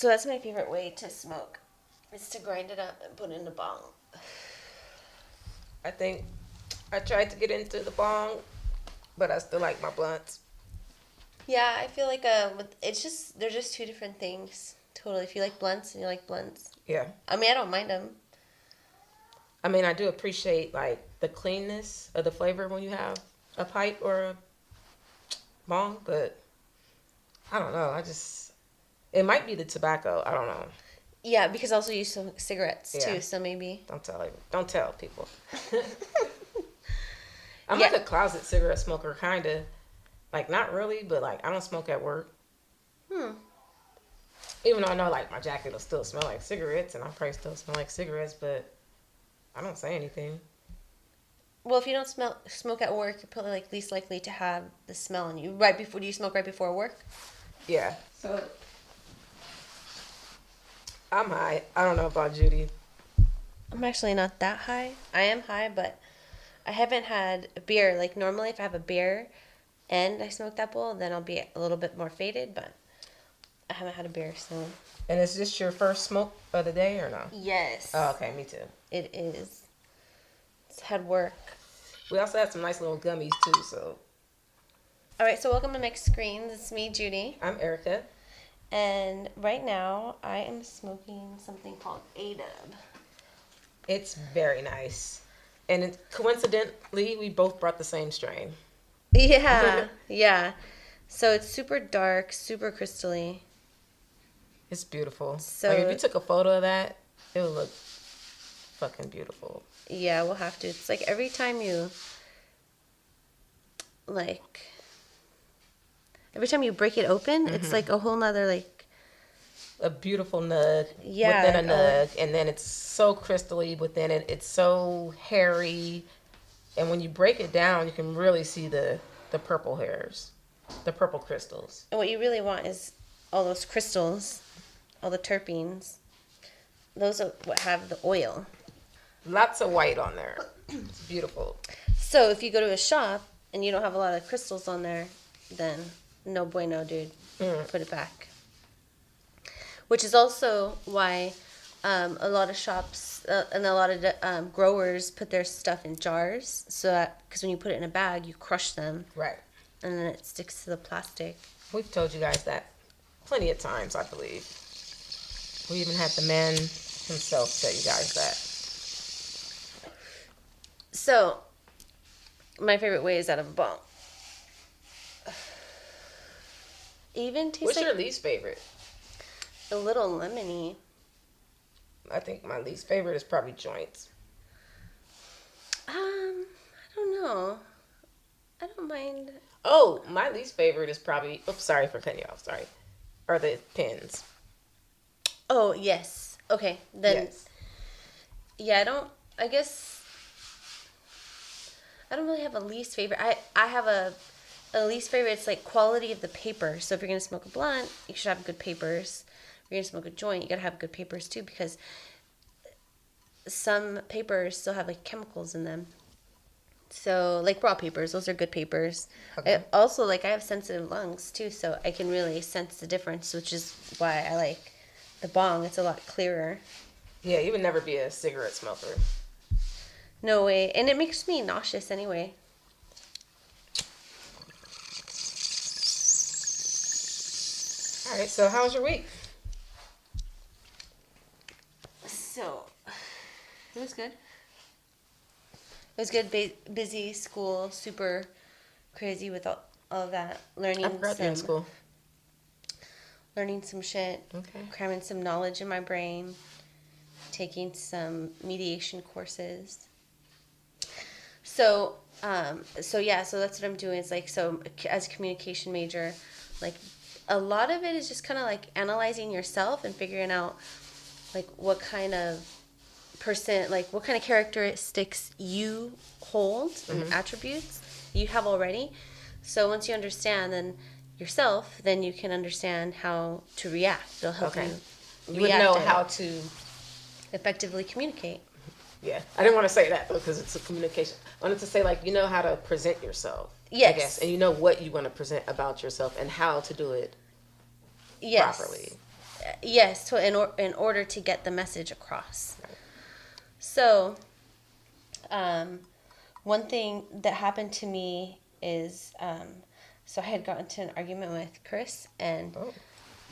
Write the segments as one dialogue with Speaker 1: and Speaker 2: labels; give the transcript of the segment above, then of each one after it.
Speaker 1: So that's my favorite way to smoke. Is to grind it up and put it in a bong.
Speaker 2: I think I tried to get into the bong, but I still like my blunts.
Speaker 1: Yeah, I feel like it's just they're just two different things. Totally. If you like blunts and you like blunts.
Speaker 2: Yeah.
Speaker 1: I mean, I don't mind them.
Speaker 2: I mean, I do appreciate like the cleanness of the flavor when you have a pipe or a bong, but I don't know. It might be the tobacco. I don't know.
Speaker 1: Yeah, because also you smoke cigarettes
Speaker 2: Yeah.
Speaker 1: too, so maybe.
Speaker 2: Don't tell people. I'm
Speaker 1: Yeah.
Speaker 2: like a closet cigarette smoker, kind of. Like, not really, but like, I don't smoke at work. Even though I know like my jacket will still smell like cigarettes, and I probably still smell like cigarettes, but I don't say anything.
Speaker 1: Well, if you don't smoke at work, you're probably like least likely to have the smell on you. Do you smoke right before work?
Speaker 2: Yeah. So I'm high. I don't know about Judy.
Speaker 1: I'm actually not that high. I am high, but I haven't had a beer. Like normally, if I have a beer and I smoke that bowl, then I'll be a little bit more faded. But I haven't had a beer, so.
Speaker 2: And is this your first smoke of the day or no?
Speaker 1: Yes.
Speaker 2: Oh, okay, me too.
Speaker 1: It is. It's had work.
Speaker 2: We also had some nice little gummies too, so.
Speaker 1: All right, so welcome to Mixed Screens. It's me, Judy.
Speaker 2: I'm Erica.
Speaker 1: And right now, I am smoking something called A-Dub.
Speaker 2: It's very nice. And coincidentally, we both brought the same strain.
Speaker 1: Yeah, yeah. So it's super dark, super crystally.
Speaker 2: It's beautiful.
Speaker 1: So
Speaker 2: like if you took a photo of that, it would look fucking beautiful.
Speaker 1: Yeah, we'll have to. It's like every time you break it open, it's like a whole nother like
Speaker 2: a beautiful nug
Speaker 1: yeah,
Speaker 2: within a nug, and then it's so crystally within it. It's so hairy, and when you break it down, you can really see the purple hairs, the purple crystals.
Speaker 1: And what you really want is all those crystals, all the terpenes. Those are what have the oil.
Speaker 2: Lots of white on there. It's beautiful.
Speaker 1: So if you go to a shop and you don't have a lot of crystals on there, then no bueno, dude. Put it back. Which is also why a lot of shops and a lot of growers put their stuff in jars, so that because when you put it in a bag, you crush them,
Speaker 2: right,
Speaker 1: and then it sticks to the plastic.
Speaker 2: We've told you guys that plenty of times, I believe. We even had the man himself tell you guys that.
Speaker 1: So, my favorite way is out of a bong. Even tastes
Speaker 2: What's
Speaker 1: like
Speaker 2: your least favorite?
Speaker 1: a little lemony.
Speaker 2: I think my least favorite is probably joints.
Speaker 1: I don't know. I don't mind.
Speaker 2: Oh, my least favorite is probably. Oops, sorry for cutting you off. Sorry. Are the pins.
Speaker 1: Oh yes. Okay. Then.
Speaker 2: Yes.
Speaker 1: Yeah, I guess. I don't really have a least favorite. I have a least favorite. It's like quality of the paper. So if you're gonna smoke a blunt, you should have good papers. If you're gonna smoke a joint, you gotta have good papers too, because some papers still have like chemicals in them. So like raw papers, those are good papers.
Speaker 2: Okay.
Speaker 1: Also, like I have sensitive lungs too, so I can really sense the difference, which is why I like the bong. It's a lot clearer.
Speaker 2: Yeah, you would never be a cigarette smoker.
Speaker 1: No way. And it makes me nauseous anyway.
Speaker 2: All right, so how was your week?
Speaker 1: So, it was good. It was good. Busy school, super crazy with all of that.
Speaker 2: I forgot you're in school.
Speaker 1: Learning some shit.
Speaker 2: Okay.
Speaker 1: Cramming some knowledge in my brain. Taking some mediation courses. So that's what I'm doing. Is like, so as a communication major, like a lot of it is just kind of like analyzing yourself and figuring out like what kind of what kind of characteristics you hold and attributes you have already. So once you understand then yourself, then you can understand how to react. It'll help you.
Speaker 2: You would know how to
Speaker 1: effectively communicate.
Speaker 2: Yeah, I didn't want to say that because it's a communication. I wanted to say like you know how to present yourself.
Speaker 1: Yes.
Speaker 2: I guess, and you know what you want to present about yourself and how to do it properly.
Speaker 1: Yes, so in order to get the message across. So, one thing that happened to me is, so I had gotten into an argument with Chris, and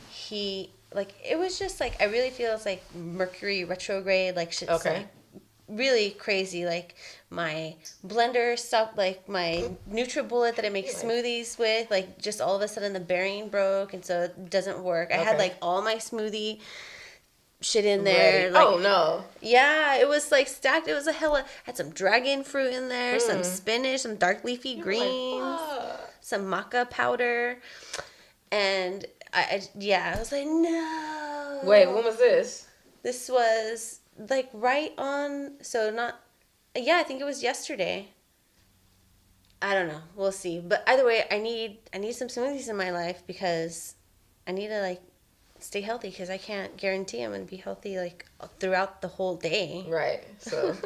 Speaker 1: he, like, it was just like, I really feel it's like Mercury retrograde, like shit's like really crazy. Like my blender stopped, like my NutriBullet that I make smoothies with, like just all of a sudden the bearing broke, and so it doesn't work. I had like all my smoothie shit in there. Like,
Speaker 2: oh no.
Speaker 1: Yeah, it was like stacked. It was a hella. Had some dragon fruit in there, some spinach, some dark leafy greens, some maca powder, and I was like, no.
Speaker 2: Wait, when was this?
Speaker 1: This was like right on. So not. Yeah, I think it was yesterday. I don't know. We'll see. But either way, I need some smoothies in my life because I need to like stay healthy, because I can't guarantee I'm going to be healthy like throughout the whole day.
Speaker 2: Right. So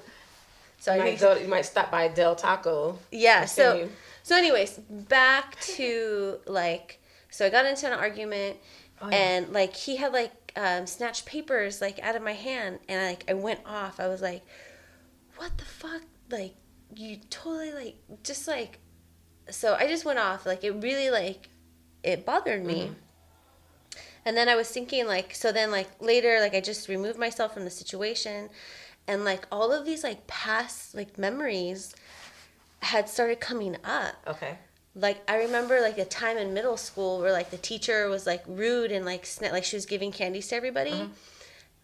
Speaker 1: you
Speaker 2: might stop by Del Taco.
Speaker 1: Yeah. So anyways, back to like, so I got into an argument and like he had like snatched papers like out of my hand, and I went off. I was like, what the fuck? Like, you totally like, just like, so I just went off. Like, it really like, it bothered me. And then I was thinking, like, so then, like, later, like, I just removed myself from the situation. And, like, all of these, like, past, like, memories had started coming up.
Speaker 2: Okay.
Speaker 1: Like, I remember, like, a time in middle school where, like, the teacher was, like, rude and, like, she was giving candies to everybody.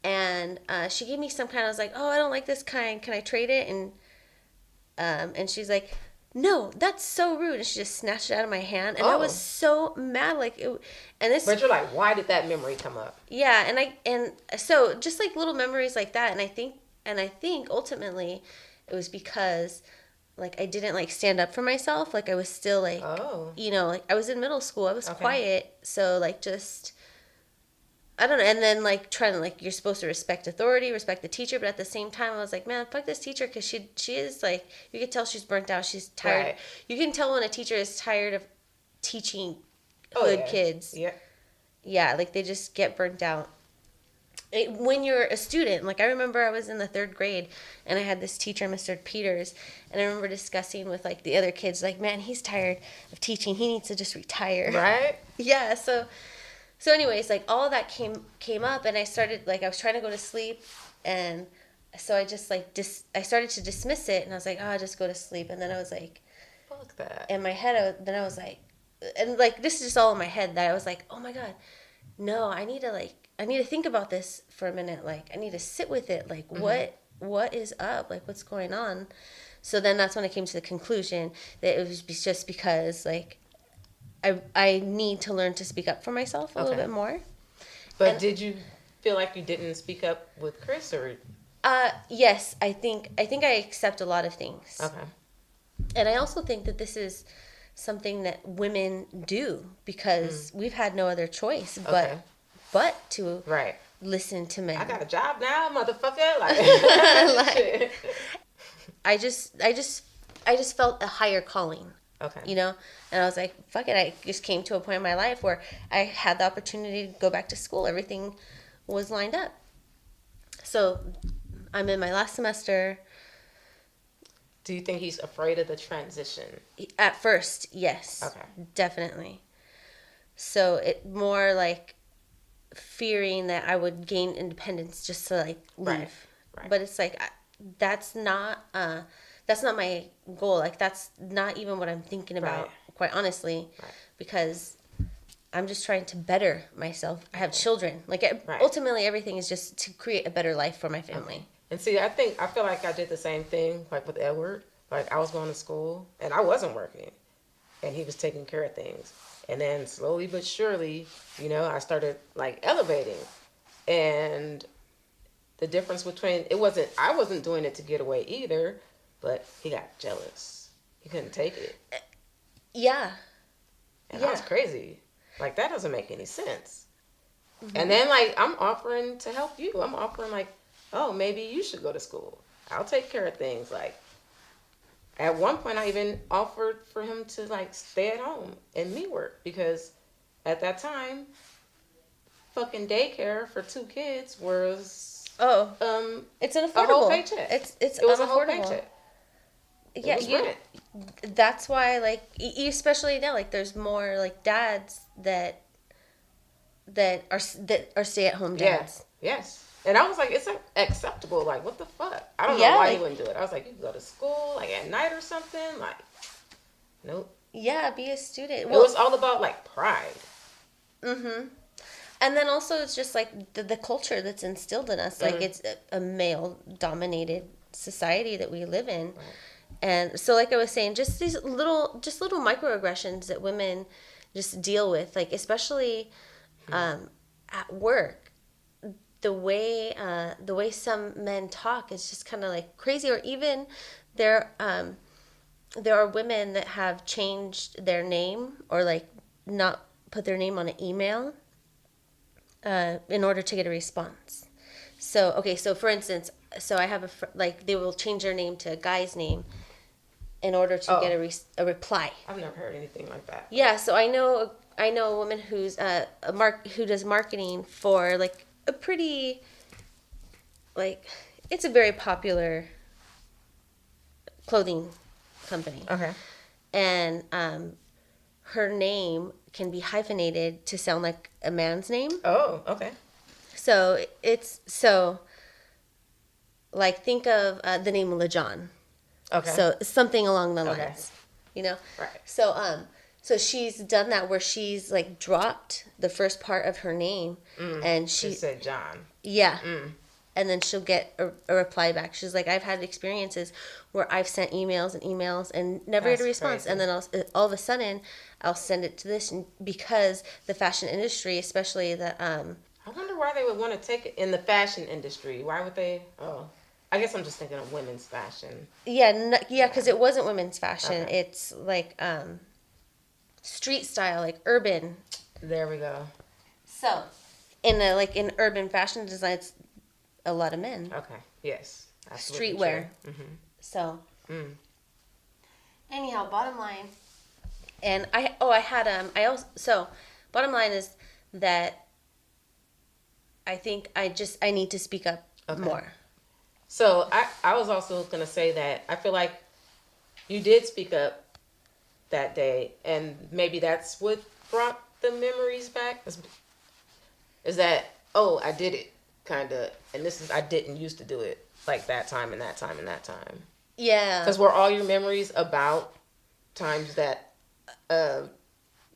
Speaker 1: And she gave me some kind. I was like, oh, I don't like this kind. Can I trade it? And she's like, no, that's so rude. And she just snatched it out of my hand. And I was so mad. Like,
Speaker 2: but you're like, why did that memory come up?
Speaker 1: Yeah. And so just like little memories like that. And I think ultimately it was because like I didn't like stand up for myself. Like I was still like, you know, like I was in middle school. I was quiet. So like just, I don't know. And then like trying to like, you're supposed to respect authority, respect the teacher. But at the same time, I was like, man, fuck this teacher. Because she is like, you can tell she's burnt out. She's tired. Right. You can tell when a teacher is tired of teaching hood kids. Yeah. Yeah. Like they just get burnt out. When you're a student, like I remember I was in the 3rd grade and I had this teacher, Mr. Peters, and I remember discussing with like the other kids, like, man, he's tired of teaching. He needs to just retire.
Speaker 2: Right.
Speaker 1: Yeah. So anyways, like all of that came up, and I started like I was trying to go to sleep, and so I just like I started to dismiss it, and I was like, oh, I'll just go to sleep, and then I was like,
Speaker 2: fuck that.
Speaker 1: In my head, then I was like, and like this is just all in my head that I was like, oh my god, no, I need to think about this for a minute, like I need to sit with it, like what is up, like what's going on. So then that's when I came to the conclusion that it was just because like I need to learn to speak up for myself a little bit more.
Speaker 2: But did you feel like you didn't speak up with Chris, or?
Speaker 1: Yes, I think I accept a lot of things.
Speaker 2: Okay.
Speaker 1: And I also think that this is something that women do because we've had no other choice but to listen to men.
Speaker 2: I got a job now, motherfucker. Like,
Speaker 1: like I just felt a higher calling.
Speaker 2: Okay.
Speaker 1: You know? And I was like, fuck it. I just came to a point in my life where I had the opportunity to go back to school. Everything was lined up. So I'm in my last semester.
Speaker 2: Do you think he's afraid of the transition?
Speaker 1: At first, yes. Okay. Definitely. So it more like fearing that I would gain independence just to like leave. Right. But it's like, that's not my goal. Like that's not even what I'm thinking about, quite honestly, because I'm just trying to better myself. I have children. Like ultimately everything is just to create a better life for my family.
Speaker 2: Okay. And see, I feel like I did the same thing, like with Edward. Like I was going to school and I wasn't working and he was taking care of things. And then slowly but surely, you know, I started like elevating. And the difference between, I wasn't doing it to get away either, but he got jealous. He couldn't take it.
Speaker 1: Yeah.
Speaker 2: And that was crazy. Like, that doesn't make any sense. Mm-hmm. And then, like, I'm offering to help you. I'm offering, like, oh, maybe you should go to school. I'll take care of things. Like, at one point, I even offered for him to, like, stay at home and me work. Because at that time, fucking daycare for 2 kids was
Speaker 1: it's
Speaker 2: a
Speaker 1: unaffordable.
Speaker 2: whole paycheck.
Speaker 1: It
Speaker 2: was
Speaker 1: unaffordable.
Speaker 2: A whole paycheck.
Speaker 1: Yeah,
Speaker 2: it was rent.
Speaker 1: That's why, like, especially now, like, there's more like dads that are stay-at-home dads.
Speaker 2: Yeah. Yes. And I was like, it's acceptable. Like, what the fuck? I don't know why you wouldn't do it. I was like, you can go to school, like, at night or something. Like, nope.
Speaker 1: Yeah, be a student.
Speaker 2: Well, it was all about, like, pride.
Speaker 1: Mm-hmm. And then also it's just, like, the culture that's instilled in us. Like, it's a male-dominated society that we live in. Right. And so, like I was saying, just these little microaggressions that women just deal with, like, especially at work. The way some men talk is just kind of like crazy. Or even there are women that have changed their name or like not put their name on an email in order to get a response. So for instance, I have they will change their name to a guy's name in order to get a reply.
Speaker 2: I've never heard anything like that.
Speaker 1: Yeah, so I know a woman who's who does marketing for like a pretty, like, it's a very popular clothing company. Okay. And her name can be hyphenated to sound like a man's name.
Speaker 2: Oh, okay.
Speaker 1: So like, think of the name LaJohn. Okay. So something along the lines, you know? Right. So she's done that where she's like dropped the first part of her name and she
Speaker 2: said John.
Speaker 1: Yeah. And then she'll get a reply back. She's like, I've had experiences where I've sent emails and never get a response. Crazy. And then all of a sudden I'll send it to this, and because the fashion industry, especially I
Speaker 2: wonder why they would want to take it in the fashion industry. Why would they? Oh, I guess I'm just thinking of women's fashion.
Speaker 1: Yeah, because it wasn't women's fashion. Okay. It's like street style, like urban.
Speaker 2: There we go.
Speaker 1: So, in urban fashion design, it's a lot of men.
Speaker 2: Okay. Yes. Absolutely
Speaker 1: Streetwear. Mm-hmm. So. Anyhow, bottom line, and bottom line is that I think I need to speak up more.
Speaker 2: So I was also going to say that I feel like you did speak up that day, and maybe that's what brought the memories back. Is that, I did it, kind of, and I didn't used to do it like that time and that time and that time.
Speaker 1: Yeah.
Speaker 2: Because were all your memories about times that,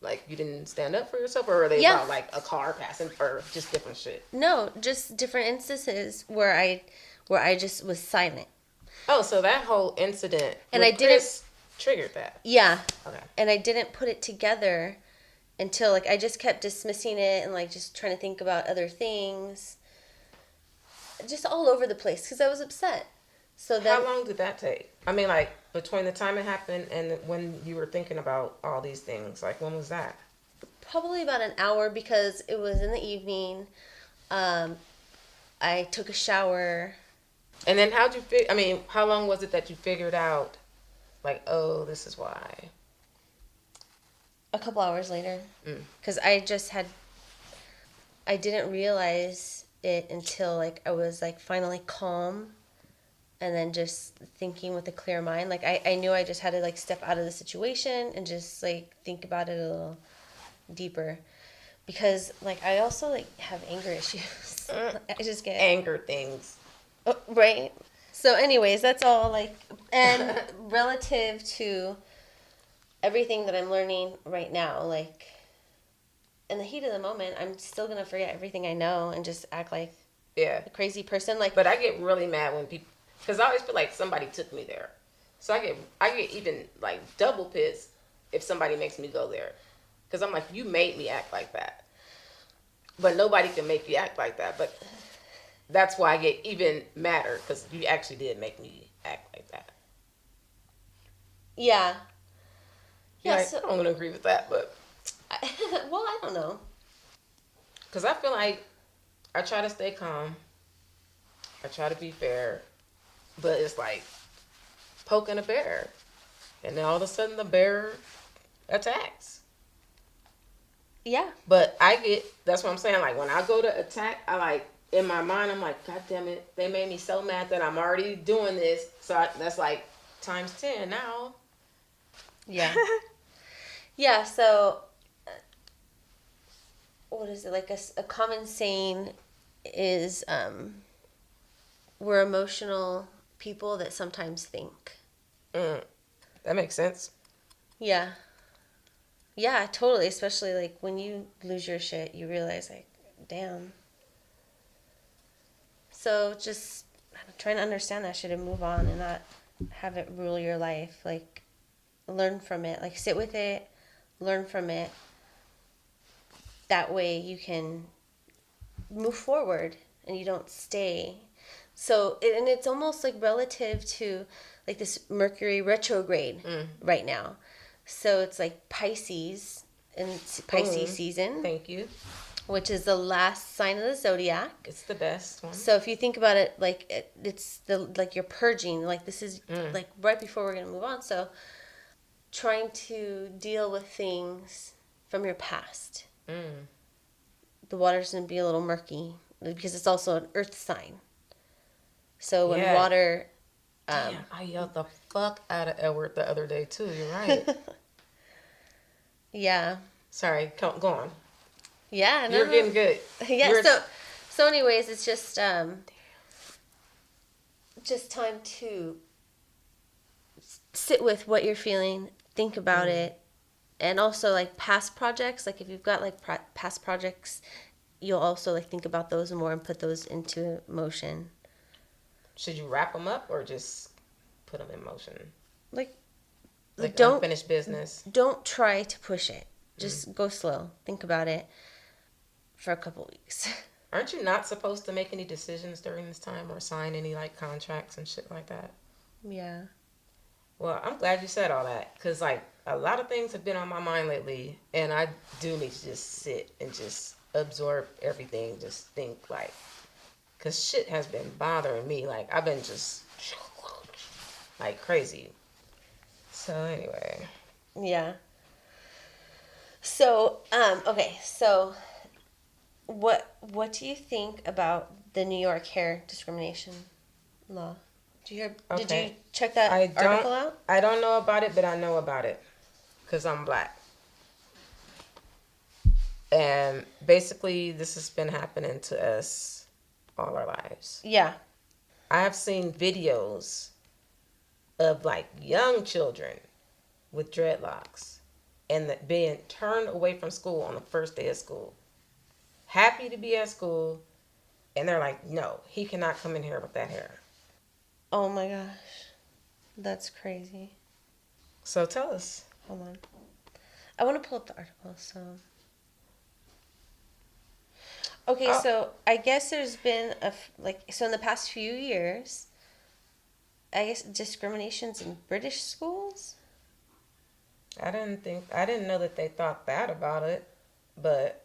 Speaker 2: like, you didn't stand up for yourself, or are they about like a car passing, or just different shit?
Speaker 1: No, just different instances where I just was silent.
Speaker 2: Oh, so that whole incident triggered that.
Speaker 1: Yeah. Okay. And I didn't put it together until, like, I just kept dismissing it and, like, just trying to think about other things. Just all over the place because I was upset. So then,
Speaker 2: how long did that take? I mean, like, between the time it happened and when you were thinking about all these things, like, when was that?
Speaker 1: Probably about an hour, because it was in the evening. I took a shower.
Speaker 2: And then how long was it that you figured out, like, oh, this is why?
Speaker 1: A couple hours later. Because I didn't realize it until, like, I was, like, finally calm. And then just thinking with a clear mind. Like, I knew I just had to, like, step out of the situation and just, like, think about it a little deeper. Because, like, I also, like, have anger issues. I just get
Speaker 2: anger things.
Speaker 1: Right. So anyways, that's all, like, and relative to everything that I'm learning right now, like, in the heat of the moment, I'm still going to forget everything I know and just act like a crazy person. Like,
Speaker 2: but I get really mad when people, because I always feel like somebody took me there. So I get even, like, double pissed if somebody makes me go there. Because I'm like, you made me act like that. But nobody can make you act like that. But that's why I get even madder, because you actually did make me act like that.
Speaker 1: Yeah.
Speaker 2: Yeah, so, I'm going to agree with that, but.
Speaker 1: Well, I don't know.
Speaker 2: Because I feel like I try to stay calm. I try to be fair. But it's like poking a bear. And then all of a sudden the bear attacks.
Speaker 1: Yeah.
Speaker 2: But that's what I'm saying. Like, when I go to attack, I like, in my mind, I'm like, God damn it, they made me so mad that I'm already doing this. So that's like times 10 now.
Speaker 1: Yeah. Yeah, so what is it? Like a common saying is we're emotional people that sometimes think.
Speaker 2: That makes sense.
Speaker 1: Yeah. Yeah, totally. Especially like when you lose your shit, you realize, like, damn. So just trying to understand that shit and move on and not have it rule your life. Like, learn from it. Like, sit with it, learn from it. That way you can move forward and you don't stay. So, and it's almost like relative to like this Mercury retrograde right now. So it's like Pisces, and it's Pisces
Speaker 2: Boom.
Speaker 1: season,
Speaker 2: Thank you.
Speaker 1: which is the last sign of the zodiac.
Speaker 2: It's the best one.
Speaker 1: So if you think about it, like it's the like you're purging. Like this is like right before we're gonna move on. So trying to deal with things from your past. The water's gonna be a little murky because it's also an earth sign. So when water,
Speaker 2: damn, I yelled the fuck out of Edward the other day too. You're right.
Speaker 1: yeah,
Speaker 2: Sorry, go on.
Speaker 1: yeah,
Speaker 2: You're getting good.
Speaker 1: Yeah. So anyways, it's just time to sit with what you're feeling, think about it, and also like past projects. Like if you've got like past projects, you'll also like think about those more and put those into motion.
Speaker 2: Should you wrap them up or just put them in motion?
Speaker 1: Like
Speaker 2: don't unfinished business.
Speaker 1: Don't try to push it. Just go slow. Think about it for a couple weeks.
Speaker 2: Aren't you not supposed to make any decisions during this time or sign any like contracts and shit like that?
Speaker 1: Yeah.
Speaker 2: Well, I'm glad you said all that because like a lot of things have been on my mind lately, and I do need to just sit and just absorb everything. Just think like, because shit has been bothering me. Like I've been just like crazy. So anyway.
Speaker 1: Yeah. So okay. So what do you think about the New York hair discrimination law? Did you check that article out?
Speaker 2: I don't know about it, but I know about it because I'm black. And basically, this has been happening to us all our lives.
Speaker 1: Yeah.
Speaker 2: I have seen videos of like young children with dreadlocks and that being turned away from school on the first day of school. Happy to be at school, and they're like, no, he cannot come in here with that hair.
Speaker 1: Oh my gosh. That's crazy.
Speaker 2: So tell us.
Speaker 1: Hold on. I want to pull up the article, so. Okay, so I guess there's been so in the past few years, I guess discriminations in British schools?
Speaker 2: I didn't know that they thought that about it, but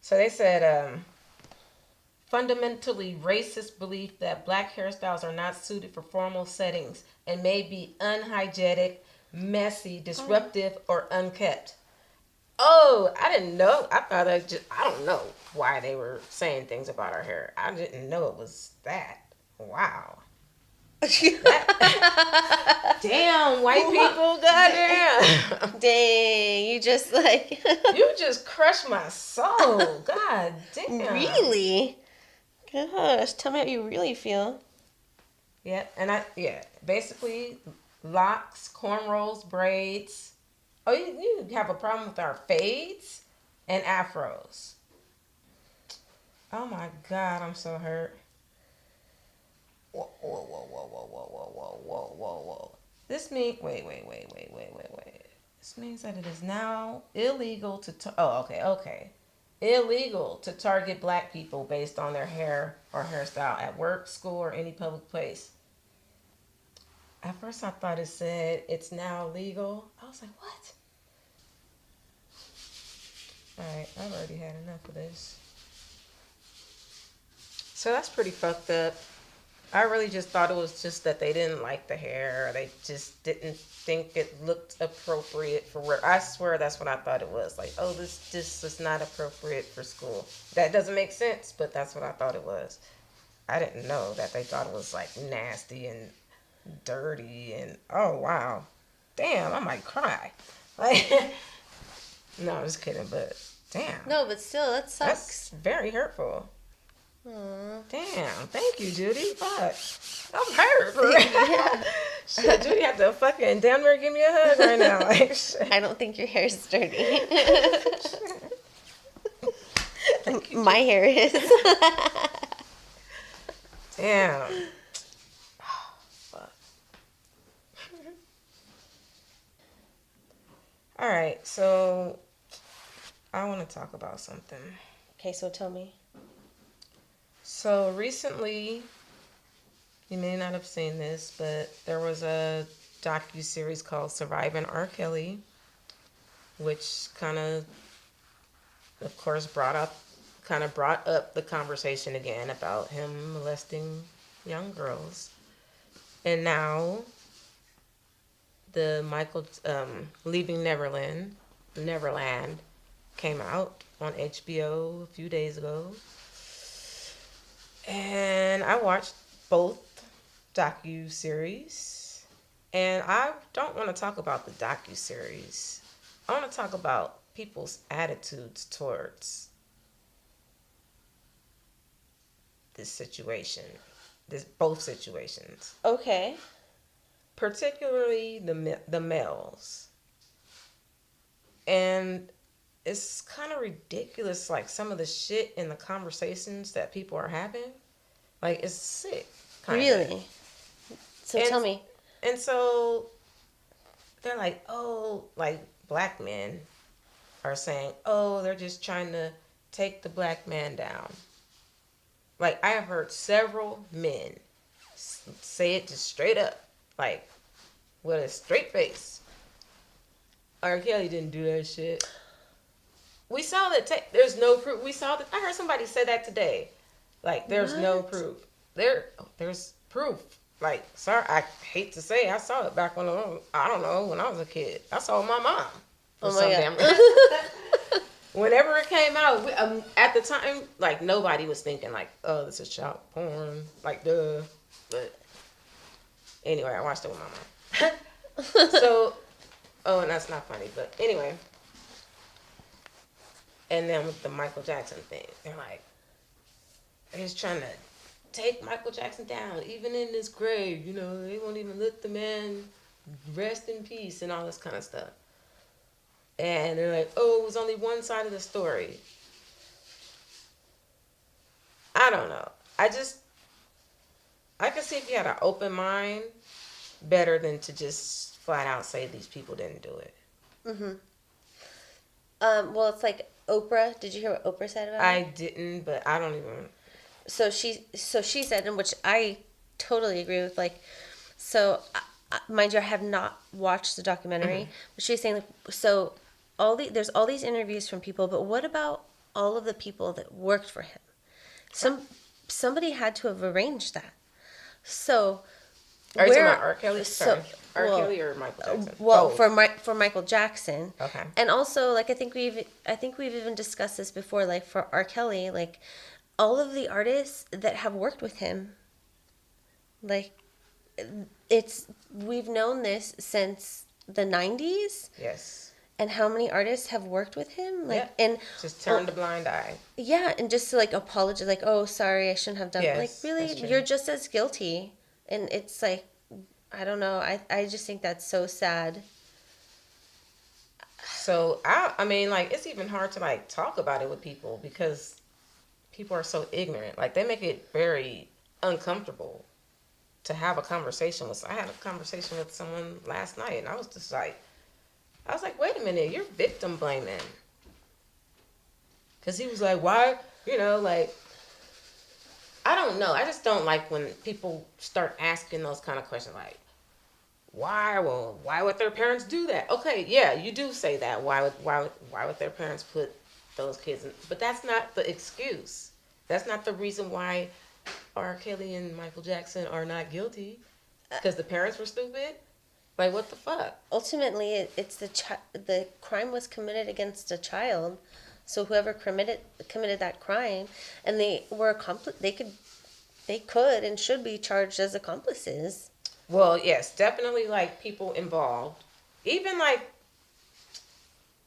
Speaker 2: so they said fundamentally racist belief that black hairstyles are not suited for formal settings and may be unhygienic, messy, disruptive, or unkept. Oh, I didn't know. I thought I don't know why they were saying things about our hair. I didn't know it was that. Wow. Damn, white people, goddamn.
Speaker 1: Dang, you just like
Speaker 2: you just crushed my soul. God damn.
Speaker 1: Really? Gosh, tell me how you really feel.
Speaker 2: Yeah, basically locks, cornrows, braids. Oh, you have a problem with our fades and afros. Oh my God, I'm so hurt. Whoa, whoa, whoa, whoa, whoa, whoa, whoa, whoa, whoa, whoa. This means, wait. This means that it is now illegal to, illegal to target black people based on their hair or hairstyle at work, school, or any public place. At first I thought it said it's now legal. I was like, what? Alright, I've already had enough of this. So that's pretty fucked up. I really just thought it was just that they didn't like the hair. Or they just didn't think it looked appropriate for work. I swear that's what I thought it was. Like, oh, this is not appropriate for school. That doesn't make sense, but that's what I thought it was. I didn't know that they thought it was like nasty and dirty and oh wow, damn, I might cry. Like, no, I'm just kidding, but damn.
Speaker 1: No, but still, that sucks.
Speaker 2: That's very hurtful.
Speaker 1: Aww.
Speaker 2: Damn, thank you, Judy. Fuck, I'm hurt. Shit, Judy had to fucking damn near give me a hug right now. Like, shit.
Speaker 1: I don't think your hair is dirty.
Speaker 2: You,
Speaker 1: my hair is.
Speaker 2: Damn. Oh, fuck. All right, so I want to talk about something.
Speaker 1: Okay, so tell me.
Speaker 2: So recently, you may not have seen this, but there was a docu-series called Surviving R. Kelly, which kind of course, brought up the conversation again about him molesting young girls. And now, the Leaving Neverland came out on HBO a few days ago. And I watched both docu-series. And I don't want to talk about the docu-series. I want to talk about people's attitudes towards this situation. Both situations.
Speaker 1: Okay.
Speaker 2: Particularly the males. And it's kind of ridiculous, like some of the shit in the conversations that people are having. Like, it's sick. Kinda.
Speaker 1: Really? So tell me.
Speaker 2: And so they're like, oh, like black men are saying, oh, they're just trying to take the black man down. Like, I have heard several men say it just straight up, like, with a straight face. R. Kelly didn't do that shit. We saw that there's no proof. I heard somebody say that today. Like, there's no proof. There's proof. Like, sorry, I hate to say, I saw it back when I don't know, when I was a kid. I saw my mom.
Speaker 1: Oh my God.
Speaker 2: Whenever it came out, at the time, like, nobody was thinking, like, oh, this is child porn. Like, duh. But anyway, I watched it with my mom. So, oh, and that's not funny, but anyway. And then with the Michael Jackson thing, they're just trying to take Michael Jackson down, even in this grave, you know, they won't even let the man rest in peace and all this kind of stuff. And they're like, oh, it was only one side of the story. I don't know. I could see if you had an open mind, better than to just flat out say these people didn't do it.
Speaker 1: Mm-hmm. Well, it's like Oprah. Did you hear what Oprah said about it?
Speaker 2: I didn't, but I don't even.
Speaker 1: So she said, and which I totally agree with. Like, so mind you, I have not watched the documentary, but she's saying, so there's all these interviews from people, but what about all of the people that worked for him? Somebody had to have arranged that. So,
Speaker 2: are you talking about R. Kelly? Sorry. R. Kelly or Michael Jackson?
Speaker 1: Well, for Michael Jackson.
Speaker 2: Okay.
Speaker 1: And also, like, I think we've even discussed this before. Like, for R. Kelly, like, all of the artists that have worked with him, like, we've known this since the 90s.
Speaker 2: Yes.
Speaker 1: And how many artists have worked with him? Like,
Speaker 2: yeah.
Speaker 1: And
Speaker 2: just turned a blind eye.
Speaker 1: Yeah, and just to, like, apologize, like, oh, sorry, I shouldn't have done.
Speaker 2: Yes,
Speaker 1: like, really, you're just as guilty. And it's like, I don't know. I just think that's so sad.
Speaker 2: So I mean, like, it's even hard to, like, talk about it with people because people are so ignorant. Like, they make it very uncomfortable to have a conversation with. I had a conversation with someone last night, and I was just like, wait a minute, you're victim blaming. Because he was like, why, you know, like, I don't know. I just don't like when people start asking those kind of questions, like, why would their parents do that? Okay, yeah, you do say that. Why would their parents put those kids in? But that's not the excuse. That's not the reason why R. Kelly and Michael Jackson are not guilty because the parents were stupid. Like, what the fuck?
Speaker 1: Ultimately, it's the crime was committed against a child, so whoever committed that crime, and they were they could and should be charged as accomplices.
Speaker 2: Well, yes, definitely, like, people involved. Even, like,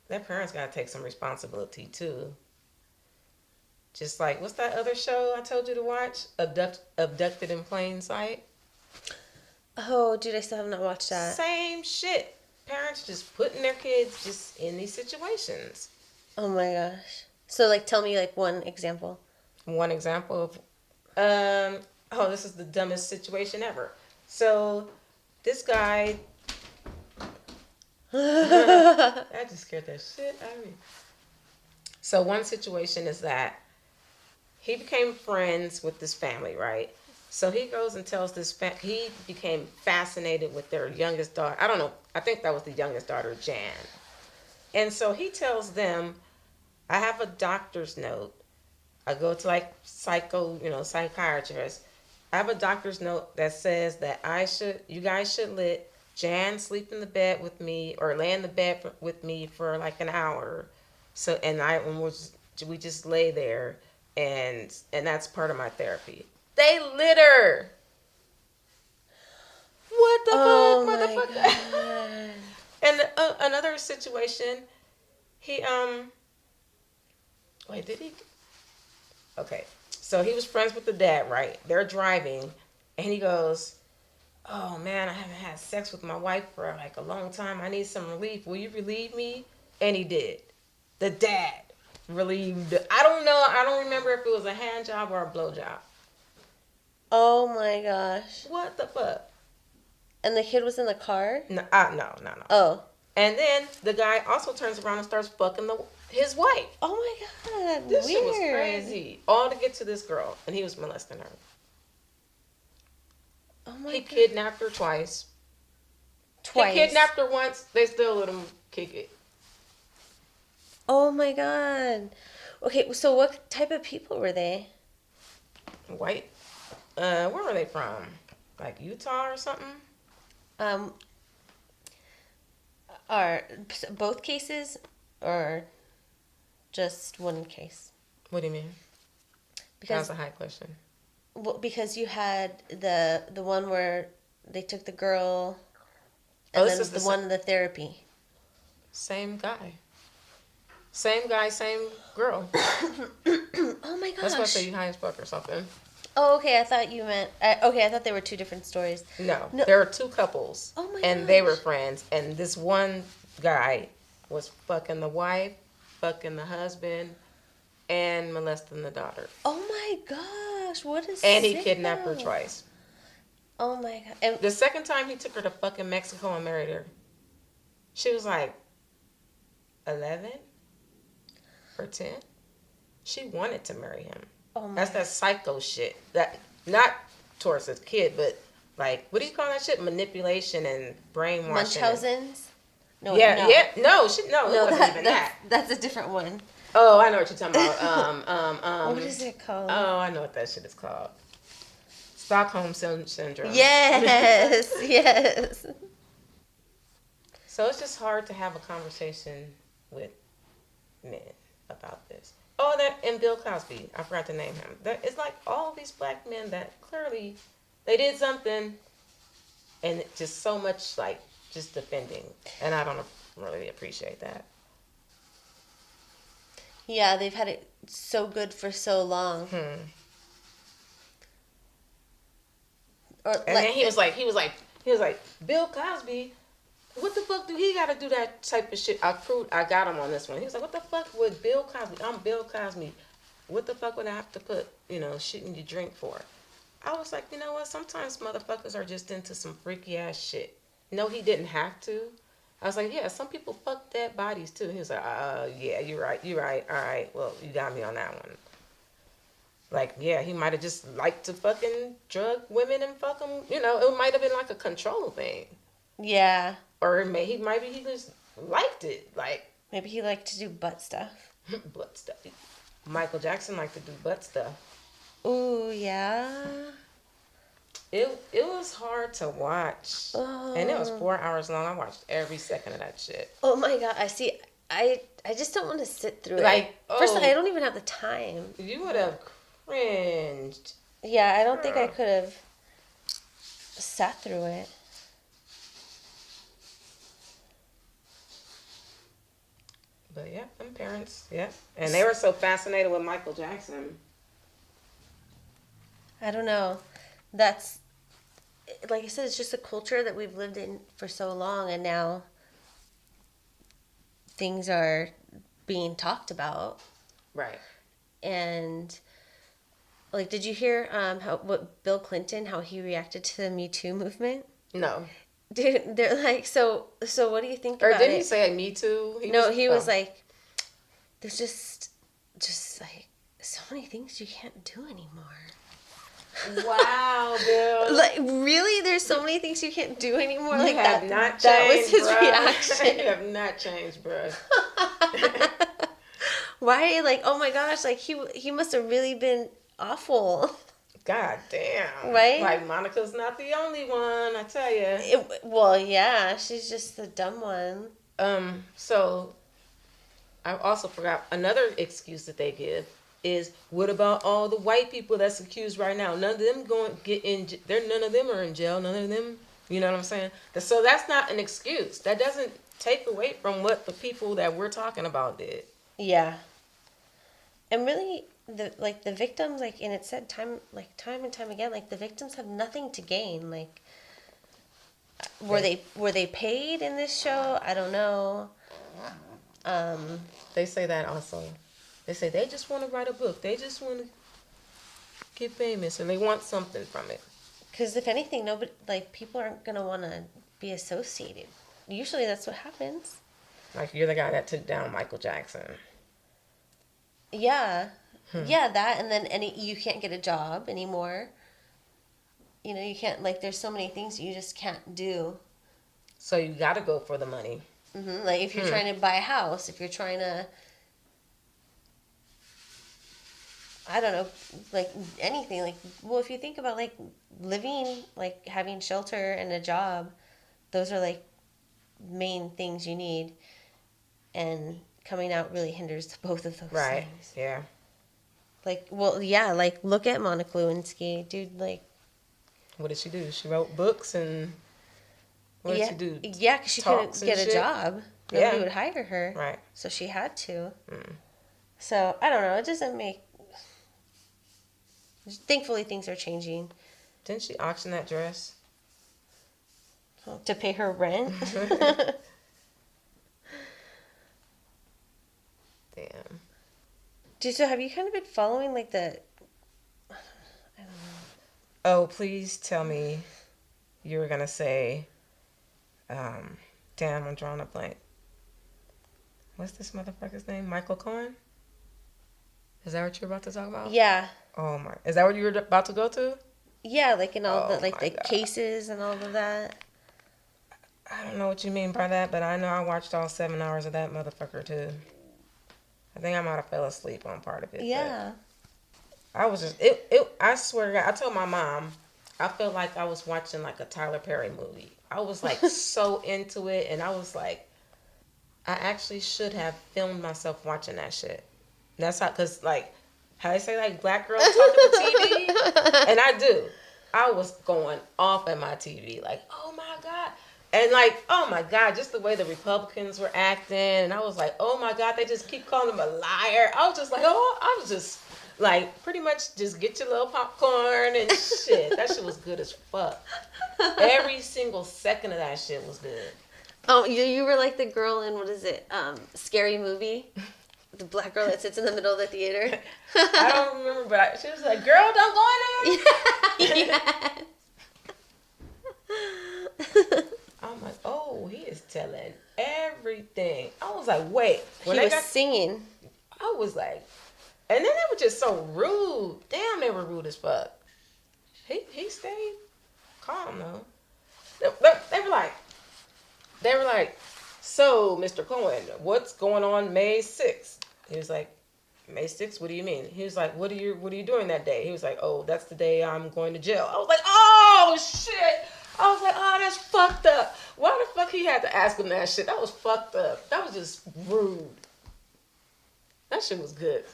Speaker 2: their parents got to take some responsibility, too. Just like, what's that other show I told you to watch? Abducted in Plain Sight?
Speaker 1: Oh, dude, I still have not watched that.
Speaker 2: Same shit. Parents just putting their kids just in these situations.
Speaker 1: Oh my gosh. So, like, tell me, like, one example.
Speaker 2: One example of, this is the dumbest situation ever. So, this guy, that just scared the shit out of me. So, one situation is that he became friends with this family, right? So he goes and tells he became fascinated with their youngest daughter. I don't know. I think that was the youngest daughter, Jan. And so he tells them, I have a doctor's note. I go to like psychiatrist. I have a doctor's note that says that you guys should let Jan sleep in the bed with me or lay in the bed with me for like an hour. So, we just lay there and that's part of my therapy. They litter. What the fuck, motherfucker? And another situation, he wait, did he? Okay, so he was friends with the dad, right? They're driving, and he goes, "Oh man, I haven't had sex with my wife for like a long time. I need some relief. Will you relieve me?" And he did. The dad relieved. I don't know. I don't remember if it was a hand job or a blow job.
Speaker 1: Oh my gosh.
Speaker 2: What the fuck?
Speaker 1: And the kid was in the car?
Speaker 2: No.
Speaker 1: Oh.
Speaker 2: And then the guy also turns around and starts fucking his wife.
Speaker 1: Oh my god.
Speaker 2: This
Speaker 1: weird.
Speaker 2: shit was crazy. All to get to this girl. And he was molesting her.
Speaker 1: Oh my
Speaker 2: He
Speaker 1: god.
Speaker 2: kidnapped her twice. He kidnapped her once. They still let him kick it.
Speaker 1: Oh my god. Okay, so what type of people were they?
Speaker 2: White. Where were they from? Like Utah or something?
Speaker 1: Are both cases or just one case?
Speaker 2: What do you mean?
Speaker 1: Because
Speaker 2: that was a high question.
Speaker 1: Well, because you had the one where they took the girl,
Speaker 2: And
Speaker 1: then the one in the therapy.
Speaker 2: Same guy. Same guy, same girl.
Speaker 1: Oh my gosh.
Speaker 2: That's why I say you high as fuck or something.
Speaker 1: Oh, okay. I thought you meant. I thought they were two different stories.
Speaker 2: No, there were two couples.
Speaker 1: Oh my
Speaker 2: and
Speaker 1: gosh.
Speaker 2: They were friends. And this one guy was fucking the wife, fucking the husband, and molesting the daughter.
Speaker 1: Oh my gosh! What is?
Speaker 2: And he kidnapped her twice.
Speaker 1: Oh my god! And
Speaker 2: the second time he took her to fucking Mexico and married her, she was like 11 or 10. She wanted to marry him.
Speaker 1: Oh my
Speaker 2: That's that psycho shit. That not towards a kid, but like, what do you call that shit? Manipulation and brainwashing.
Speaker 1: Munchausen's?
Speaker 2: No. It wasn't even that.
Speaker 1: That's a different one.
Speaker 2: Oh, I know what you're talking about.
Speaker 1: What is it called?
Speaker 2: Oh, I know what that shit is called. Stockholm syndrome.
Speaker 1: Yes, yes.
Speaker 2: So it's just hard to have a conversation with men about this. Oh, and Bill Cosby. I forgot to name him. It's like all these black men that clearly they did something, and just so much like just defending, and I don't really appreciate that.
Speaker 1: Yeah, they've had it so good for so long.
Speaker 2: And then he was like, Bill Cosby, what the fuck do he got to do that type of shit? I got him on this one. He was like, what the fuck would Bill Cosby? I'm Bill Cosby. What the fuck would I have to put, shooting your drink for? I was like, you know what? Sometimes motherfuckers are just into some freaky ass shit. No, he didn't have to. I was like, yeah, some people fuck dead bodies too. He was like, yeah, you're right. All right, well, you got me on that one. Like, yeah, he might have just liked to fucking drug women and fuck them. It might have been like a control thing.
Speaker 1: Yeah.
Speaker 2: Or he just liked it. Like,
Speaker 1: maybe he liked to do butt stuff.
Speaker 2: Butt stuff. Michael Jackson liked to do butt stuff.
Speaker 1: Ooh, yeah.
Speaker 2: It was hard to watch.
Speaker 1: Oh.
Speaker 2: And it was 4 hours long. I watched every second of that shit.
Speaker 1: Oh my god, I see. I just don't want to sit through
Speaker 2: Like,
Speaker 1: it. First of all, I don't even have the time.
Speaker 2: You would have cringed.
Speaker 1: Yeah, I don't think I could have sat through it.
Speaker 2: But yeah, them parents, yeah. And they were so fascinated with Michael Jackson.
Speaker 1: I don't know. That's, like I said, it's just a culture that we've lived in for so long, and now things are being talked about.
Speaker 2: Right.
Speaker 1: And like, did you hear what Bill Clinton, how he reacted to the Me Too movement?
Speaker 2: No.
Speaker 1: Dude, they're like, so what do you think
Speaker 2: or
Speaker 1: about
Speaker 2: didn't
Speaker 1: it?
Speaker 2: he say Me Too?
Speaker 1: He was like, there's just like so many things you can't do anymore.
Speaker 2: Wow, Bill.
Speaker 1: Like, really? There's so many things you can't do anymore?
Speaker 2: You
Speaker 1: like
Speaker 2: have
Speaker 1: that,
Speaker 2: not changed,
Speaker 1: that was his
Speaker 2: bruh.
Speaker 1: reaction.
Speaker 2: You have not changed, bro.
Speaker 1: Why? Like, oh my gosh, like he must have really been awful.
Speaker 2: God damn.
Speaker 1: Right?
Speaker 2: Like, Monica's not the only one, I tell you.
Speaker 1: Well, yeah, she's just the dumb one.
Speaker 2: So I also forgot another excuse that they give is, what about all the white people that's accused right now? None of them none of them are in jail. None of them, you know what I'm saying? So that's not an excuse. That doesn't take away from what the people that we're talking about did.
Speaker 1: Yeah. And really, the victims, like, and it said time and time again, like, the victims have nothing to gain. Like, were they paid in this show? I don't know.
Speaker 2: They say that also. They say they just want to write a book. They just want to get famous, and they want something from it.
Speaker 1: Because if anything, people aren't gonna want to be associated. Usually, that's what happens.
Speaker 2: Like, you're the guy that took down Michael Jackson.
Speaker 1: Yeah. Yeah, that, and then you can't get a job anymore. You know, you can't, like, there's so many things you just can't do.
Speaker 2: So you got to go for the money.
Speaker 1: Mm-hmm. Like, if you're trying to buy a house, if you're trying to, I don't know, like, anything. Like, well, if you think about, like, living, like, having shelter and a job, those are, like, main things you need. And coming out really hinders both of those things.
Speaker 2: Yeah.
Speaker 1: Like, well, yeah, like, look at Monica Lewinsky, dude, like.
Speaker 2: What did she do? She wrote books and what did she do?
Speaker 1: Yeah, because she couldn't get a job. Nobody would hire her.
Speaker 2: Right.
Speaker 1: So she had to. So, I don't know, it doesn't make. Thankfully, things are changing.
Speaker 2: Didn't she auction that dress?
Speaker 1: To pay her rent?
Speaker 2: Damn.
Speaker 1: Dude, so have you kind of been following, like, I don't know.
Speaker 2: Oh, please tell me you were going to say, damn, I'm drawing a blank. What's this motherfucker's name? Michael Cohen? Is that what you're about to talk about?
Speaker 1: Yeah.
Speaker 2: Oh, my. Is that what you were about to go to?
Speaker 1: Yeah, like, in all the
Speaker 2: God.
Speaker 1: cases and all of that.
Speaker 2: I don't know what you mean by that, but I know I watched all 7 hours of that motherfucker, too. I think I might have fell asleep on part of it.
Speaker 1: Yeah.
Speaker 2: I was just, I swear to God, I told my mom, I felt like I was watching like a Tyler Perry movie. I was like so into it, and I was like, I actually should have filmed myself watching that shit. That's how, because like, how they say like black girls talking to TV? And I do. I was going off at my TV, like, oh my God. And like, oh my God, just the way the Republicans were acting. And I was like, oh my God, they just keep calling him a liar. I was just like, I was just like, pretty much just get your little popcorn and shit. That shit was good as fuck. Every single second of that shit was good.
Speaker 1: Oh, you were like the girl in, what is it, Scary Movie? The black girl that sits in the middle of the theater.
Speaker 2: I don't remember, but she was like, girl, don't go in there.
Speaker 1: Yes.
Speaker 2: I'm like, oh, he is telling everything. I was like, wait.
Speaker 1: When he was singing.
Speaker 2: I was like, and then they were just so rude. Damn, they were rude as fuck. He stayed calm though. They were like, so Mr. Cohen, what's going on May 6th? He was like, May 6th, what do you mean? He was like, what are you doing that day? He was like, oh, that's the day I'm going to jail. I was like, oh, shit. I was like, oh, that's fucked up. Why the fuck he had to ask him that shit? That was fucked up. That was just rude. That shit was good.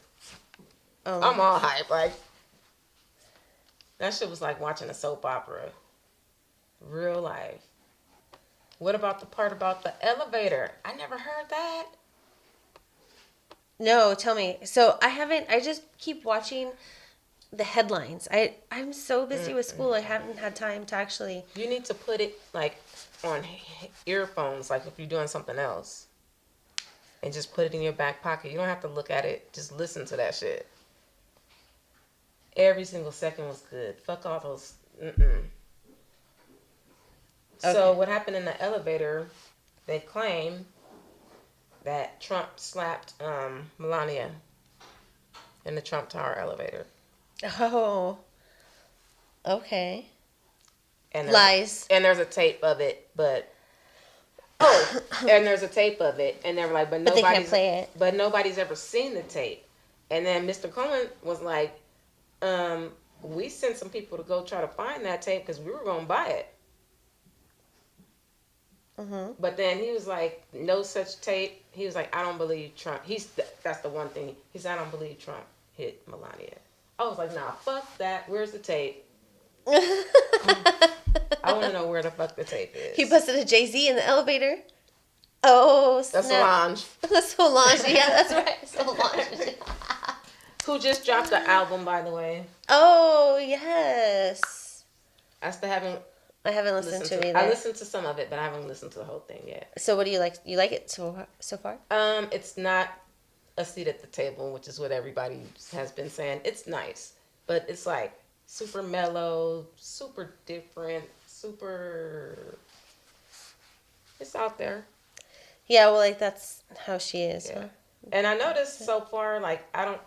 Speaker 2: I'm all hype. Like, that shit was like watching a soap opera. Real life. What about the part about the elevator? I never heard that.
Speaker 1: No, tell me. So I just keep watching the headlines. I'm so busy with school. I haven't had time to actually.
Speaker 2: You need to put it like on earphones, like if you're doing something else, and just put it in your back pocket. You don't have to look at it. Just listen to that shit. Every single second was good. Fuck all those. Okay. So what happened in the elevator? They claim that Trump slapped Melania in the Trump Tower elevator.
Speaker 1: Oh. Okay.
Speaker 2: And
Speaker 1: Lies.
Speaker 2: And there's a tape of it, but and there's a tape of it, and they were like, but
Speaker 1: they can't play it.
Speaker 2: But nobody's ever seen the tape. And then Mr. Cohen was like, we sent some people to go try to find that tape because we were gonna buy it. Mm-hmm. But then he was like, no such tape. He was like, I don't believe Trump. That's the one thing. He said, I don't believe Trump hit Melania. I was like, nah, fuck that. Where's the tape? I want to know where the fuck the tape is.
Speaker 1: He busted a Jay-Z in the elevator. Oh, snap.
Speaker 2: That's Solange.
Speaker 1: That's Solange. Yeah, that's right. Solange.
Speaker 2: Who just dropped the album, by the way.
Speaker 1: Oh, yes.
Speaker 2: I still haven't.
Speaker 1: I haven't listened to it either.
Speaker 2: I listened to some of it, but I haven't listened to the whole thing yet.
Speaker 1: So what do you like? You like it so far?
Speaker 2: It's not a seat at the table, which is what everybody has been saying. It's nice, but it's like super mellow, super different, super. It's out there.
Speaker 1: Yeah, well, like that's how she is.
Speaker 2: Yeah.
Speaker 1: Huh?
Speaker 2: And I noticed so far, like I don't.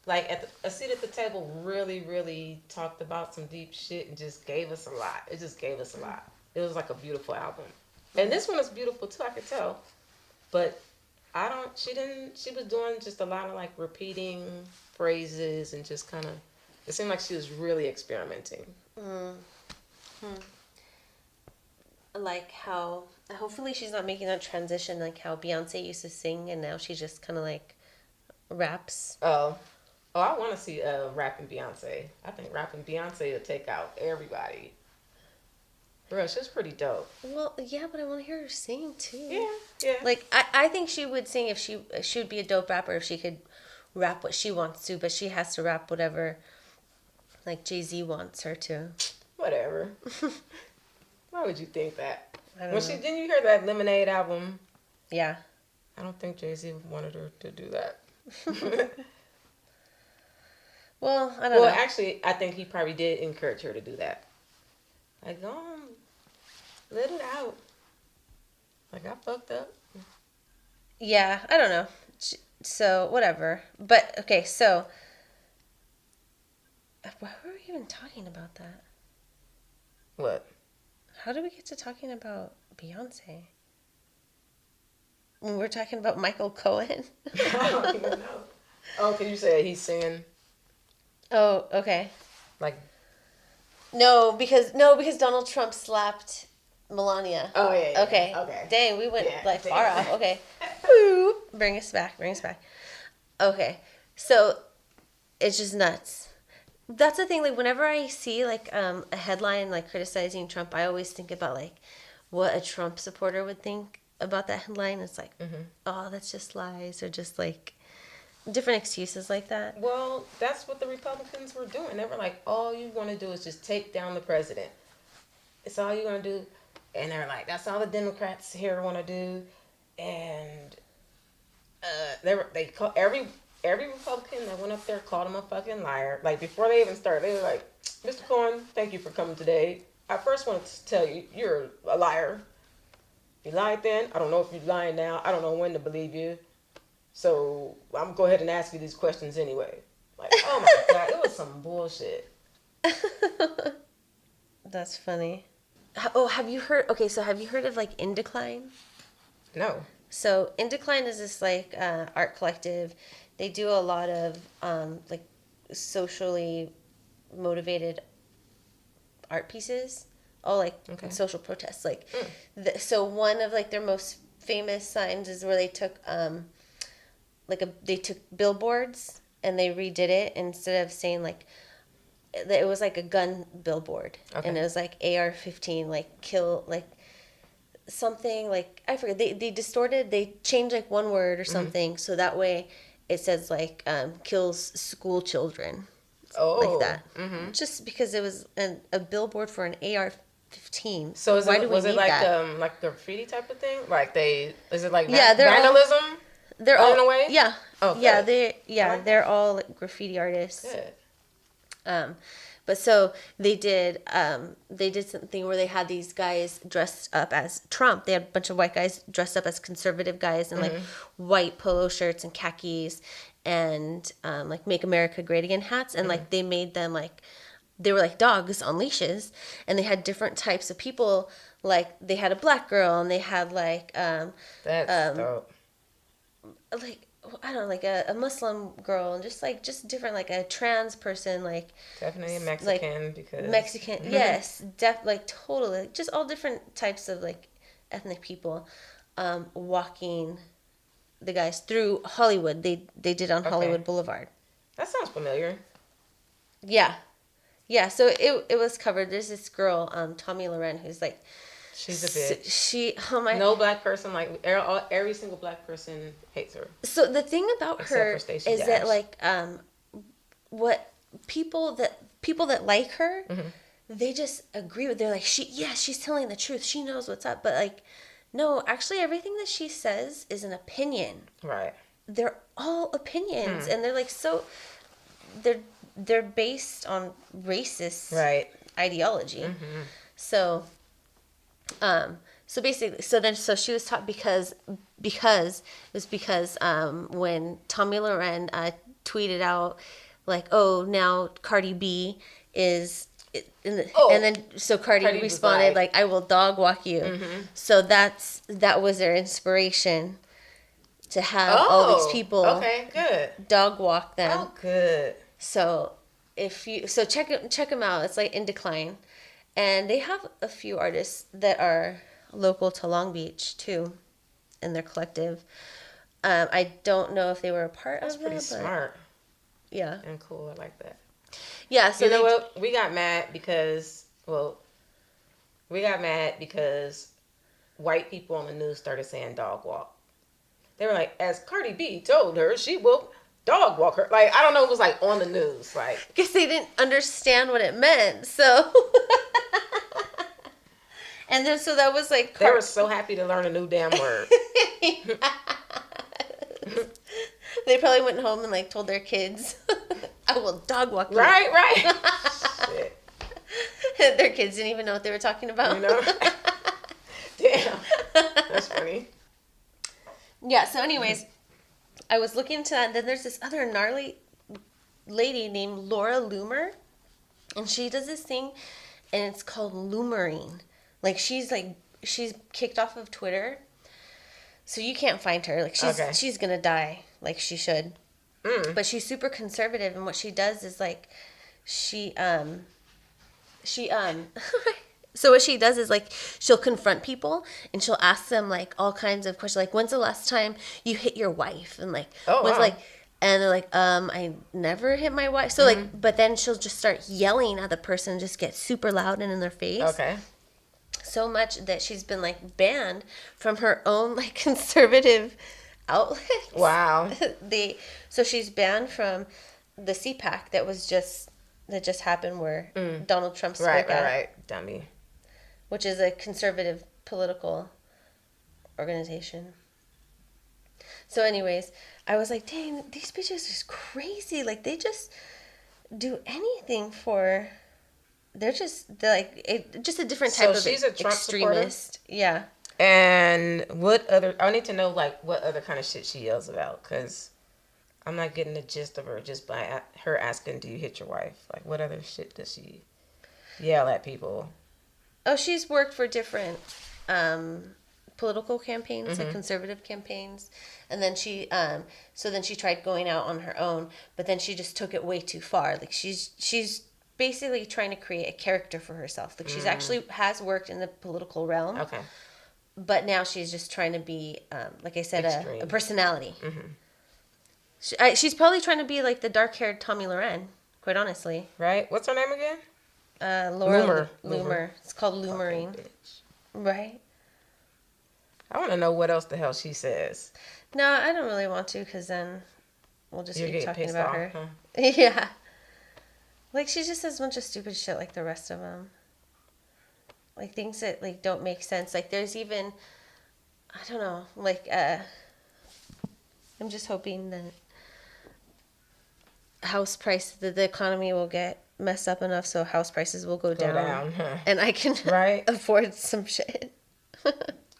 Speaker 2: Like, a seat at the table really, really talked about some deep shit and just gave us a lot. It just gave us a lot. It was like a beautiful album. And this one is beautiful too, I could tell. But she was doing just a lot of like repeating phrases and just kind of, it seemed like she was really experimenting.
Speaker 1: Like how, hopefully she's not making that transition like how Beyonce used to sing and now she just kind of like raps.
Speaker 2: Oh, I want to see rapping Beyonce. I think rapping Beyonce will take out everybody. Bro, she's pretty dope.
Speaker 1: Well, yeah, but I want to hear her sing too.
Speaker 2: Yeah.
Speaker 1: Like I think she would sing if she would be a dope rapper if she could rap what she wants to, but she has to rap whatever like Jay-Z wants her to.
Speaker 2: Whatever. Why would you think that?
Speaker 1: I don't know.
Speaker 2: Didn't you hear that Lemonade album?
Speaker 1: Yeah.
Speaker 2: I don't think Jay-Z wanted her to do that.
Speaker 1: Well, I don't know.
Speaker 2: Well, actually, I think he probably did encourage her to do that. Like, go on, let it out. Like, I fucked up.
Speaker 1: Yeah, I don't know. So, whatever. But, okay, so, why were we even talking about that?
Speaker 2: What?
Speaker 1: How did we get to talking about Beyonce? When we're talking about Michael Cohen?
Speaker 2: I don't even know. Oh, can you say he's singing?
Speaker 1: Oh, okay.
Speaker 2: Like,
Speaker 1: No, because Donald Trump slapped Melania.
Speaker 2: Oh yeah.
Speaker 1: Okay.
Speaker 2: Okay.
Speaker 1: Dang, we went far off. Okay. Bring us back. Okay. So it's just nuts. That's the thing. Like whenever I see like a headline like criticizing Trump, I always think about like what a Trump supporter would think about that headline. It's like, oh, that's just lies, or just like different excuses like that.
Speaker 2: Well, that's what the Republicans were doing. They were like, all you want to do is just take down the president. It's all you're going to do. And they're like, that's all the Democrats here want to do. And they call every Republican that went up there called him a fucking liar. Like, before they even started, they were like, Mr. Cohen, thank you for coming today. I first wanted to tell you, you're a liar. You lied then. I don't know if you're lying now. I don't know when to believe you. So I'm going to go ahead and ask you these questions anyway. Like, oh my God, it was some bullshit.
Speaker 1: That's funny. Oh, have you heard? Okay, so have you heard of like In Decline?
Speaker 2: No.
Speaker 1: So In Decline is this like art collective. They do a lot of like socially motivated art pieces. Oh, like social protests. Like, so one of like their most famous signs is where they took they took billboards and they redid it instead of saying like it was like a gun billboard and it was like AR-15 like kill like something like I forget they changed like one word or something so that way it says like kills school children like that just because it was a billboard for an AR-15.
Speaker 2: So was it like graffiti type of thing? Like is it like vandalism?
Speaker 1: They're all
Speaker 2: in a way.
Speaker 1: Yeah.
Speaker 2: Oh,
Speaker 1: yeah.
Speaker 2: Like
Speaker 1: They're all like, graffiti artists.
Speaker 2: Good.
Speaker 1: But so they did something where they had these guys dressed up as Trump. They had a bunch of white guys dressed up as conservative guys in like white polo shirts and khakis and like Make America Great Again hats. And like they made them like, they were like dogs on leashes and they had different types of people. Like they had a black girl and they had like,
Speaker 2: that's dope.
Speaker 1: Like I don't know, like a Muslim girl and just different like a trans person like
Speaker 2: definitely a Mexican
Speaker 1: like,
Speaker 2: because
Speaker 1: Mexican yes like totally just all different types of like ethnic people walking the guys through Hollywood. They did on Hollywood Boulevard.
Speaker 2: That sounds familiar.
Speaker 1: Yeah so it was covered. There's this girl Tommy Loren who's like
Speaker 2: she's a bitch.
Speaker 1: No
Speaker 2: black person like every single black person hates her.
Speaker 1: So the thing about her is that like what people that like her they just agree with. They're like she's telling the truth. She knows what's up. But like no, actually everything that she says is an opinion.
Speaker 2: Right.
Speaker 1: They're all opinions and they're like so they're based on racist ideology. So basically, so she was taught because when Tommy Loren tweeted out like, oh, now Cardi B is and then so Cardi responded like, I will dog walk you. So that was their inspiration to have all these people dog walk them.
Speaker 2: Oh, good.
Speaker 1: So check them out. It's like In Decline. And they have a few artists that are local to Long Beach, too, in their collective. I don't know if they were a part of it.
Speaker 2: That's pretty smart.
Speaker 1: Yeah.
Speaker 2: And cool. I like that.
Speaker 1: Yeah. So
Speaker 2: you know what? We got mad because white people on the news started saying dog walk. They were like, as Cardi B told her, she will dog walk her. Like, I don't know, it was like on the news. Like,
Speaker 1: because they didn't understand what it meant. So... And then, so that was like...
Speaker 2: They were so happy to learn a new damn word.
Speaker 1: They probably went home and, like, told their kids, I will dog walk you.
Speaker 2: Right. Shit.
Speaker 1: Their kids didn't even know what they were talking about.
Speaker 2: You know? Damn. That's funny.
Speaker 1: Yeah, so anyways, I was looking into that, and then there's this other gnarly lady named Laura Loomer, and she does this thing, and it's called Loomering. Like, she's kicked off of Twitter, so you can't find her. Like, she's gonna die, like she should. But she's super conservative, and what she does is, like, so what she does is, like, she'll confront people, and she'll ask them, like, all kinds of questions. Like, when's the last time you hit your wife? And, like, and they're like, I never hit my wife. So, like, but then she'll just start yelling at the person, just get super loud and in their face.
Speaker 2: Okay.
Speaker 1: So much that she's been like banned from her own like conservative outlets.
Speaker 2: Wow.
Speaker 1: So she's banned from the CPAC that just happened where Donald Trump spoke out.
Speaker 2: Right, dummy.
Speaker 1: Which is a conservative political organization. So anyways, I was like, dang, these bitches are crazy. Like they just do anything for... They're just a different type of
Speaker 2: she's a Trump
Speaker 1: extremist.
Speaker 2: Supporter?
Speaker 1: Yeah.
Speaker 2: And what other? I need to know like what other kind of shit she yells about because I'm not getting the gist of her just by her asking, "Do you hit your wife?" Like what other shit does she yell at people?
Speaker 1: Oh, she's worked for different political campaigns, like conservative campaigns, and then she tried going out on her own, but then she just took it way too far. Like she's basically trying to create a character for herself. Like she's actually has worked in the political realm.
Speaker 2: Okay.
Speaker 1: But now she's just trying to be, like I said, a personality. She's probably trying to be like the dark-haired Tommy Loren, quite honestly.
Speaker 2: Right? What's her name again?
Speaker 1: Laura Loomer. It's called Loomering. Right?
Speaker 2: I want to know what else the hell she says.
Speaker 1: No, I don't really want to, because then we'll just keep talking about
Speaker 2: off,
Speaker 1: her.
Speaker 2: Huh?
Speaker 1: Yeah. Like, she just says a bunch of stupid shit like the rest of them. Like, things that, like, don't make sense. Like, there's even, I don't know, like, I'm just hoping that house price, the economy will get messed up enough so house prices will go down.
Speaker 2: Huh?
Speaker 1: And I can afford some shit.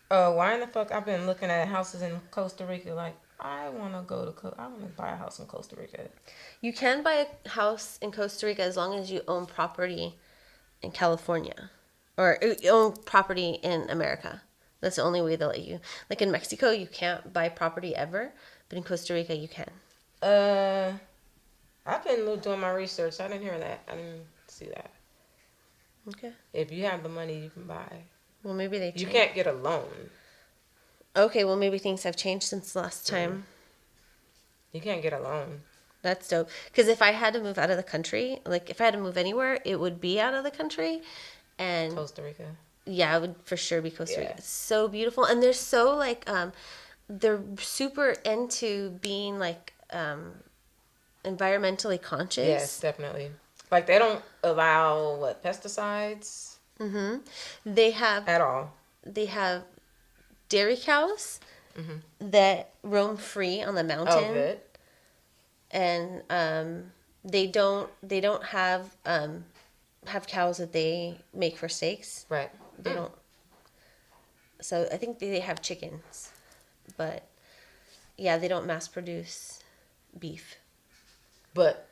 Speaker 2: Why in the fuck I've been looking at houses in Costa Rica like, I want to buy a house in Costa Rica.
Speaker 1: You can buy a house in Costa Rica as long as you own property in California. Or own property in America. That's the only way they'll let you. Like in Mexico, you can't buy property ever. But in Costa Rica, you can.
Speaker 2: I've been doing my research. I didn't hear that. I didn't see that.
Speaker 1: Okay.
Speaker 2: If you have the money, you can buy.
Speaker 1: Well, maybe they changed.
Speaker 2: You can't get a loan.
Speaker 1: Okay, well, maybe things have changed since last time.
Speaker 2: You can't get a loan.
Speaker 1: That's dope. Because if I had to move out of the country, like if I had to move anywhere, it would be out of the country. And
Speaker 2: Costa Rica.
Speaker 1: Yeah, it would for sure be Costa Rica. It's so beautiful. And they're so, like, they're super into being, like, environmentally conscious.
Speaker 2: Yes, definitely. Like, they don't allow, pesticides?
Speaker 1: Mm-hmm. They have...
Speaker 2: At all.
Speaker 1: They have dairy cows that roam free on the mountain.
Speaker 2: Oh, good.
Speaker 1: And they don't have cows that they make for steaks.
Speaker 2: Right.
Speaker 1: They don't. So I think they have chickens, but yeah, they don't mass produce beef.
Speaker 2: But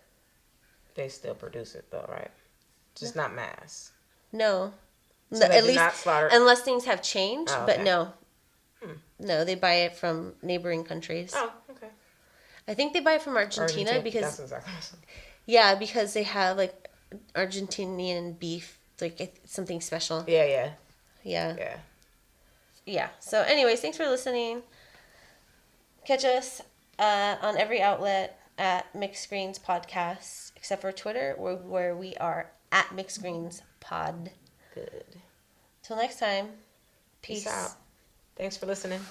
Speaker 2: they still produce it though, right? Just not mass.
Speaker 1: No.
Speaker 2: So
Speaker 1: at least not slaughter. Unless things have changed, but no. No, they buy it from neighboring countries.
Speaker 2: Oh, okay.
Speaker 1: I think they buy it from Argentina because that's exactly yeah, because they have like Argentinian beef, like something special.
Speaker 2: Yeah.
Speaker 1: So anyways, thanks for listening. Catch us on every outlet at Mixed Greens Podcast, except for Twitter, where we are at Mixed Greens Pod.
Speaker 2: Good.
Speaker 1: Till next time. Peace
Speaker 2: out. Thanks for listening.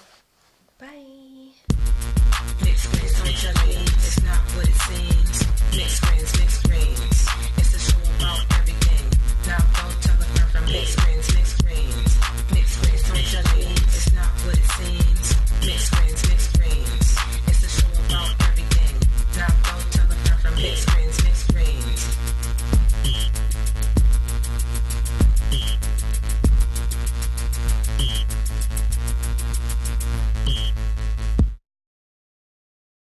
Speaker 1: Bye.
Speaker 3: Mixed greens, don't judge me. It's not what it seems. Mixed greens, mixed greens.